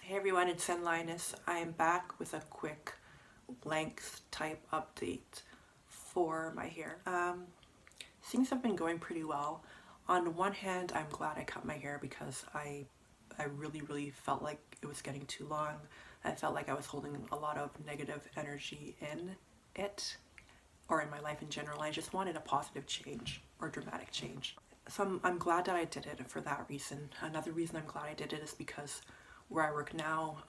Hey everyone, it's Linus. I am back with a quick length type update for my hair. Things have been going pretty well. On one hand, I'm glad I cut my hair because I really felt like it was getting too long. I felt like I was holding a lot of negative energy in it, or in my life in general. I just wanted a positive change or dramatic change. So I'm glad that I did it for that reason. Another reason I'm glad I did it is because where I work now,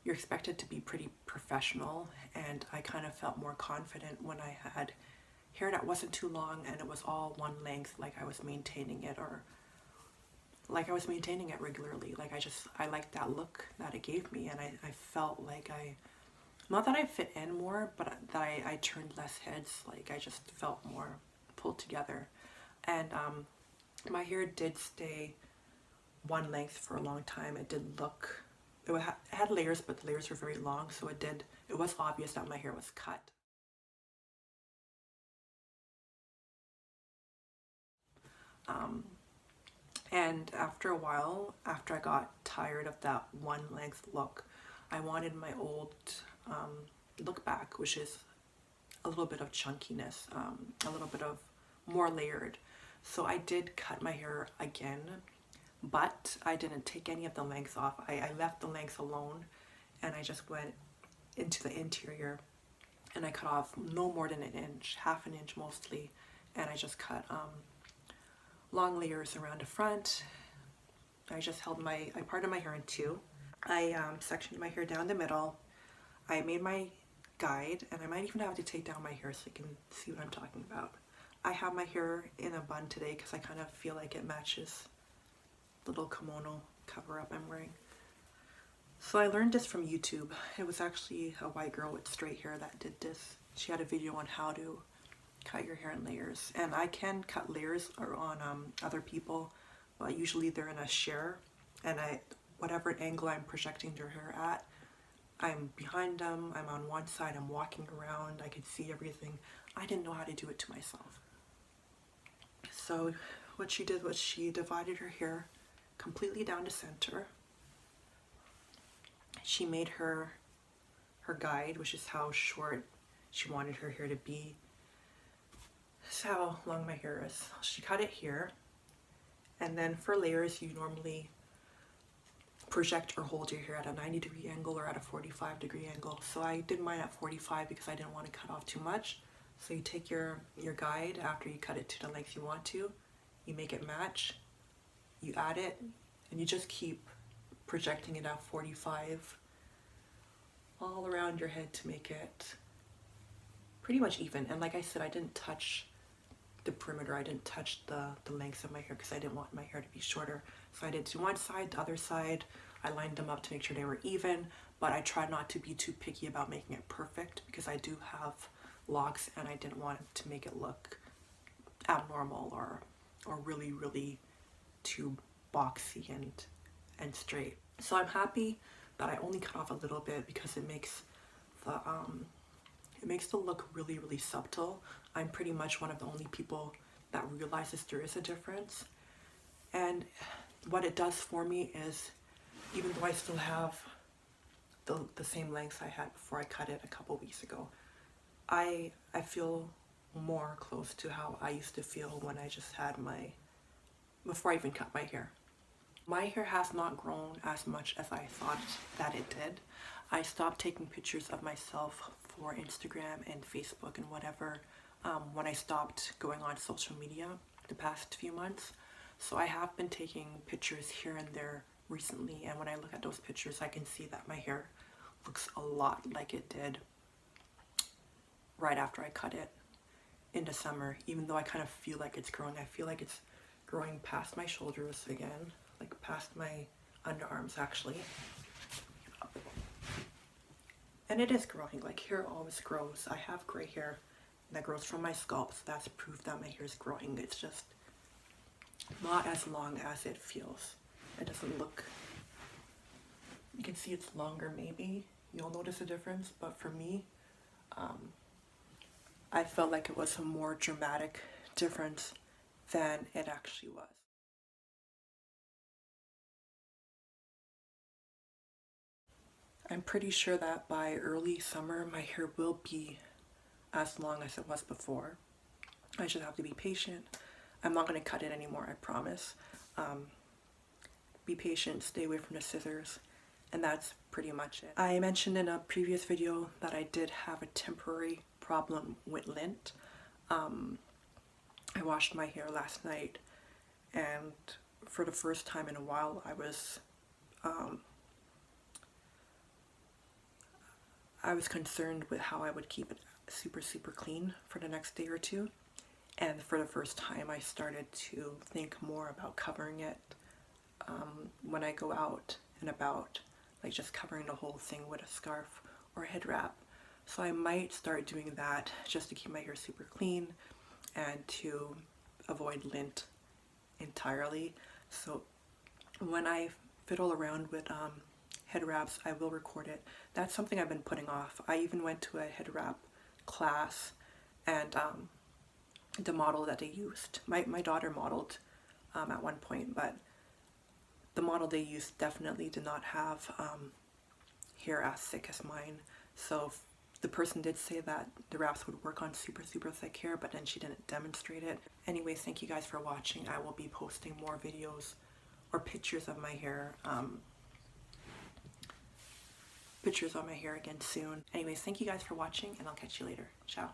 you're expected to be pretty professional, and I kind of felt more confident when I had hair that wasn't too long and it was all one length, like I was maintaining it, or like I was maintaining it regularly. Like I liked that look that it gave me, and I felt like not that I fit in more, but that I turned less heads. Like I just felt more pulled together. And my hair did stay one length for a long time. It did look, it had layers, but the layers were very long, so it was obvious that my hair was cut. And after a while, after I got tired of that one length look, I wanted my old look back, which is a little bit of chunkiness, a little bit of more layered. So I did cut my hair again, but I didn't take any of the length off. I left the length alone, and I just went into the interior and I cut off no more than an inch, half an inch mostly, and I just cut long layers around the front. I just held I parted my hair in two. I sectioned my hair down the middle. I made my guide, and I might even have to take down my hair so you can see what I'm talking about. I have my hair in a bun today because I kind of feel like it matches the little kimono cover up I'm wearing. So I learned this from YouTube. It was actually a white girl with straight hair that did this. She had a video on how to cut your hair in layers, and I can cut layers on other people, but usually they're in a share, and whatever angle I'm projecting their hair at, I'm behind them, I'm on one side, I'm walking around, I can see everything. I didn't know how to do it to myself. So what she did was she divided her hair completely down the center. She made her guide, which is how short she wanted her hair to be. This is how long my hair is. She cut it here, and then for layers you normally project or hold your hair at a 90-degree angle or at a 45-degree angle. So I did mine at 45 because I didn't want to cut off too much. So you take your guide after you cut it to the length you want to, you make it match, you add it, and you just keep projecting it at 45 all around your head to make it pretty much even. And like I said, I didn't touch the perimeter, I didn't touch the length of my hair because I didn't want my hair to be shorter. So I did to one side, the other side, I lined them up to make sure they were even, but I tried not to be too picky about making it perfect because I do have locks, and I didn't want to make it look abnormal or really too boxy and straight. So I'm happy that I only cut off a little bit because it makes the look really subtle. I'm pretty much one of the only people that realizes there is a difference. And what it does for me is, even though I still have the same length I had before I cut it a couple weeks ago, I feel more close to how I used to feel when I just had before I even cut my hair. My hair has not grown as much as I thought that it did. I stopped taking pictures of myself for Instagram and Facebook and whatever when I stopped going on social media the past few months. So I have been taking pictures here and there recently, and when I look at those pictures, I can see that my hair looks a lot like it did right after I cut it in the summer. Even though I kind of feel like it's growing, I feel like it's growing past my shoulders again, like past my underarms actually. And it is growing. Like, hair always grows. I have gray hair that grows from my scalp, so that's proof that my hair is growing. It's just not as long as it feels. It doesn't look, you can see it's longer maybe. You'll notice a difference, but for me, I felt like it was a more dramatic difference than it actually was. I'm pretty sure that by early summer my hair will be as long as it was before. I just have to be patient. I'm not going to cut it anymore, I promise. Be patient, stay away from the scissors, and that's pretty much it. I mentioned in a previous video that I did have a temporary problem with lint. I washed my hair last night, and for the first time in a while I was concerned with how I would keep it super clean for the next day or two. And for the first time I started to think more about covering it when I go out and about, like just covering the whole thing with a scarf or a head wrap. So I might start doing that just to keep my hair super clean and to avoid lint entirely. So when I fiddle around with head wraps, I will record it. That's something I've been putting off. I even went to a head wrap class, and the model that they used, my daughter modeled at one point, but the model they used definitely did not have hair as thick as mine. So the person did say that the wraps would work on super thick hair, but then she didn't demonstrate it. Anyways, thank you guys for watching. I will be posting more videos or pictures of my hair again soon. Anyways, thank you guys for watching, and I'll catch you later. Ciao.